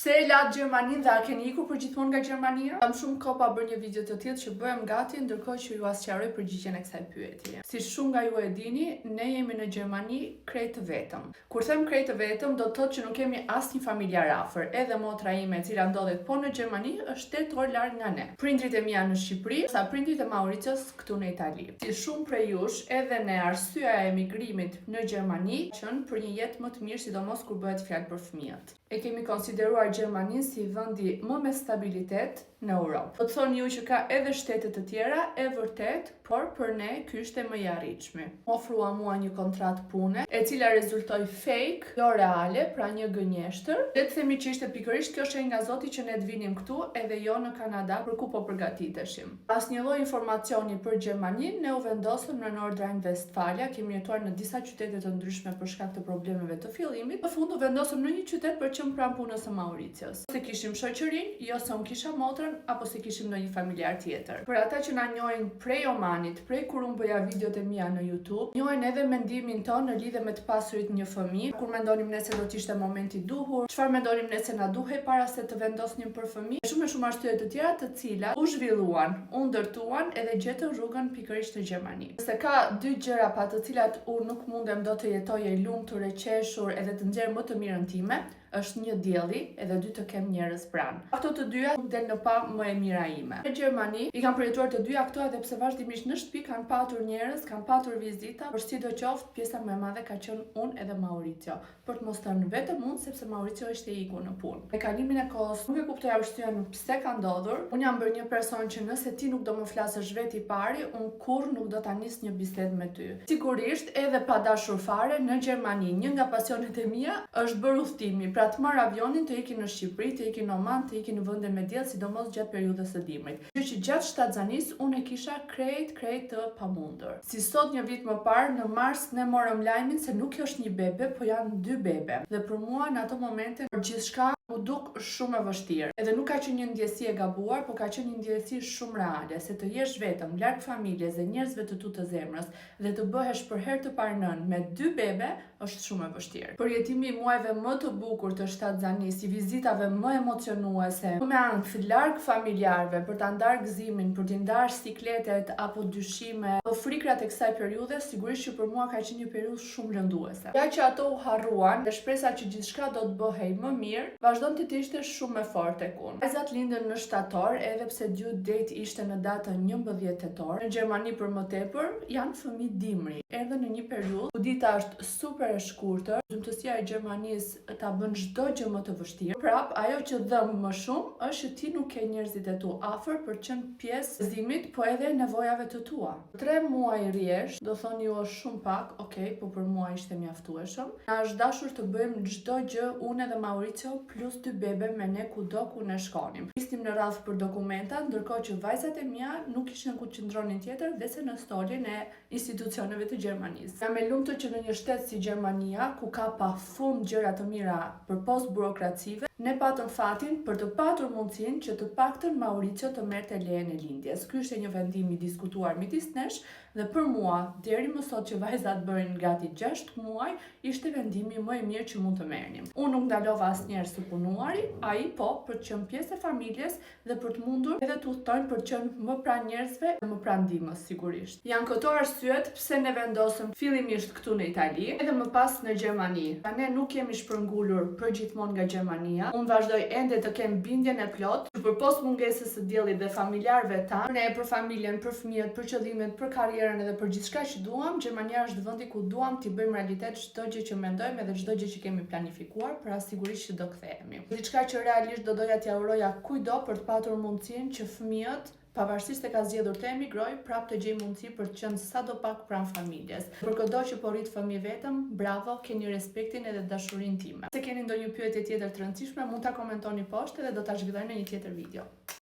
Pse e la Gjermaninë dhe a keni ikur përgjithmonë nga Gjermania? Kam shumë kohë pa bërë një video të tillë që bëhem gati, ndërkohë që ju sqaroj përgjigjen e kësaj pyetje. Si shumë nga ju e dini, ne jemi në Gjermani krejt të vetëm. Kur them krejt të vetëm, do të thotë që nuk kemi asnjë familjar afër. Edhe motra ime, e cila ndodhet po në Gjermani, është 8 orë larg nga ne. Prindrit e mi janë në Shqipëri, sa prindrit e Mauricios këtu në Itali. Si shumë prej jush, edhe ne arsyeja e emigrimit në Gjermani qenë për një jetë më të mirë, sidomos kur bëhet fjalë për fëmijët. E kemi konsideruar Gjermaninë si vendi më me stabilitet në Europë. Do të thoni ju që ka edhe shtete të tjera, e vërtet, por për ne ky ishte më i arritshëm. Ofrua mua një kontratë pune, e cila rezultoi fake, jo reale, pra një gënjeshtër. Le të themi që ishte pikërisht kjo shenjë nga Zoti që ne të vinim këtu edhe jo në Kanada, për ku po përgatiteshim. Pas një lloj informacioni për Gjermaninë, ne u vendosëm në Nordrhein-Westfalia, kemi jetuar në disa qytete të ndryshme për shkak të problemeve të fillimit. Në fund u vendosëm në një qytet për që pranë punës së Mauricios. Se kishim shoqërinë, jo se unë kisha motrën, apo se kishim ndonjë familjar tjetër. Për ata që na njohin prej Omanit, prej kur unë bëja videot e mia në YouTube, njohin edhe mendimin tonë në lidhje me të pasurit një fëmijë, kur mendonim ne se do të ishte momenti i duhur, çfarë mendonim ne se na duhej para se të vendosnim për fëmijë, shumë arsye të tjera të cilat u zhvilluan, u ndërtuan edhe gjetën rrugën pikërisht në Gjermani. Se ka dy gjëra pa të cilat unë nuk mundem do të jetoje i lumtur, e qeshur edhe të nxjerr më të mirën time, është një dielli edhe dy të kem njerëz pranë. Ato të dyja nuk del në pa më e mira ime. Në Gjermani i kam përjetuar të dyja këto edhe pse vazhdimisht në shtëpi kanë patur njerëz, kanë patur vizita, por sidoqoftë pjesa më e madhe ka qenë unë edhe Mauricio. Për të mos thënë vetëm unë, sepse Mauricio ishte ikur në punë. Me kalimin e kohës nuk e kuptoja vështirën pse ka ndodhur. Unë jam bërë një person që nëse ti nuk do më flasësh vetë i pari, unë kurrë nuk do ta nis një bisedë me ty. Sigurisht, edhe pa dashur fare, në Gjermani një nga pasionet e mia është bërë udhtimi. Pra të marr avionin, të ikin në Shqipëri, të ikin në Oman, të ikin në vende me diell, sidomos gjatë periudhës së dimrit. Kështu që gjatë shtatzanisë unë e kisha krejt të pamundur. Si sot një vit më parë, në mars ne morëm lajmin se nuk është një bebe, po janë 2 bebe. Dhe për mua në ato momente gjithçka u duk shumë e vështirë. Edhe nuk ka qenë një ndjesi e gabuar, por ka qenë një ndjesi shumë reale, se të jesh vetëm larg familjes dhe njerëzve të tu të zemrës dhe të bëhesh për herë të parë nën me 2 bebe është shumë e vështirë. Përjetimi i muajve më të bukur të shtatzanisë, i vizitave më emocionuese, me ankth larg familjarëve për ta ndarë gëzimin, për t'i ndarë sikletet apo dyshime, apo frikrat e kësaj periudhe, sigurisht që për mua ka qenë një periudhë shumë lënduese. Ja që ato u harruan dhe shpresa që gjithçka do të bëhej më mirë, vazhdon të ishte shumë e fortë tek unë. Vajzat lindën në shtator, edhe pse due date ishte në datën 11 tetor. Në Gjermani për më tepër janë fëmijë dimri. Erdhën në një periudhë ku dita është super e shkurtër, zymtësia e Gjermanisë ta bën çdo gjë më të vështirë. Prap, ajo që dëm më shumë është që ti nuk ke njerëzit e tu afër për të qenë pjesë gëzimit, po edhe nevojave të tua. 3 muaj rresht, do thoni ju është shumë pak, okay, po për mua ishte mjaftueshëm. Na është dashur të bëjmë çdo gjë unë edhe Mauricio plus 2 bebe me ne kudo ku ne shkonim. Istim në radhë për dokumenta, ndërkohë që vajzat e mia nuk kishin ku qëndronin tjetër dhe se në stolin e institucioneve të Gjermanisë. Jam e lumtur që në një shtet si Gjermania, ku ka pafund gjëra të mira përpos burokracive, ne patëm fatin për të patur mundësinë që të paktën Mauricio të merrte lejen e lindjes. Ky ishte një vendim i diskutuar midis nesh dhe për mua, deri më sot që vajzat bërin gati 6 muaj, ishte vendimi më i mirë që mund të merrnim. Unë nuk ndalova asnjëherë së punuari, ai po për të qenë pjesë e familjes dhe për të mundur edhe të udhtojnë për të qenë më pranë njerëzve dhe më pranë ndihmës sigurisht. Janë këto arsyet pse ne vendosëm fillimisht këtu në Itali, edhe më pas në Gjermani. Ne nuk jemi shpërngulur përgjithmonë nga Gjermania. Unë vazhdoj ende të kem bindjen e plotë që përpos mungesës së diellit dhe familjarëve tanë, ne për familjen, për fëmijët, për qëllimet, për karrierën edhe për gjithçka që duam, Gjermania është vendi ku duam t'i bëjmë realitet çdo gjë që mendojmë edhe çdo gjë që kemi planifikuar, pra sigurisht që do kthehemi. Diçka që realisht do doja t'ia uroja kujdo për të patur mundësinë që fëmijët, pavarësisht se ka zgjedhur të emigroj, prap të gjej mundësi për të qenë sadopak pranë familjes. Për çdo që po rrit fëmijë vetëm, bravo, keni respektin edhe dashurinë time. Se keni ndonjë pyetje tjetër të rëndësishme, mund ta komentoni poshtë dhe do ta zhvilloj në një tjetër video.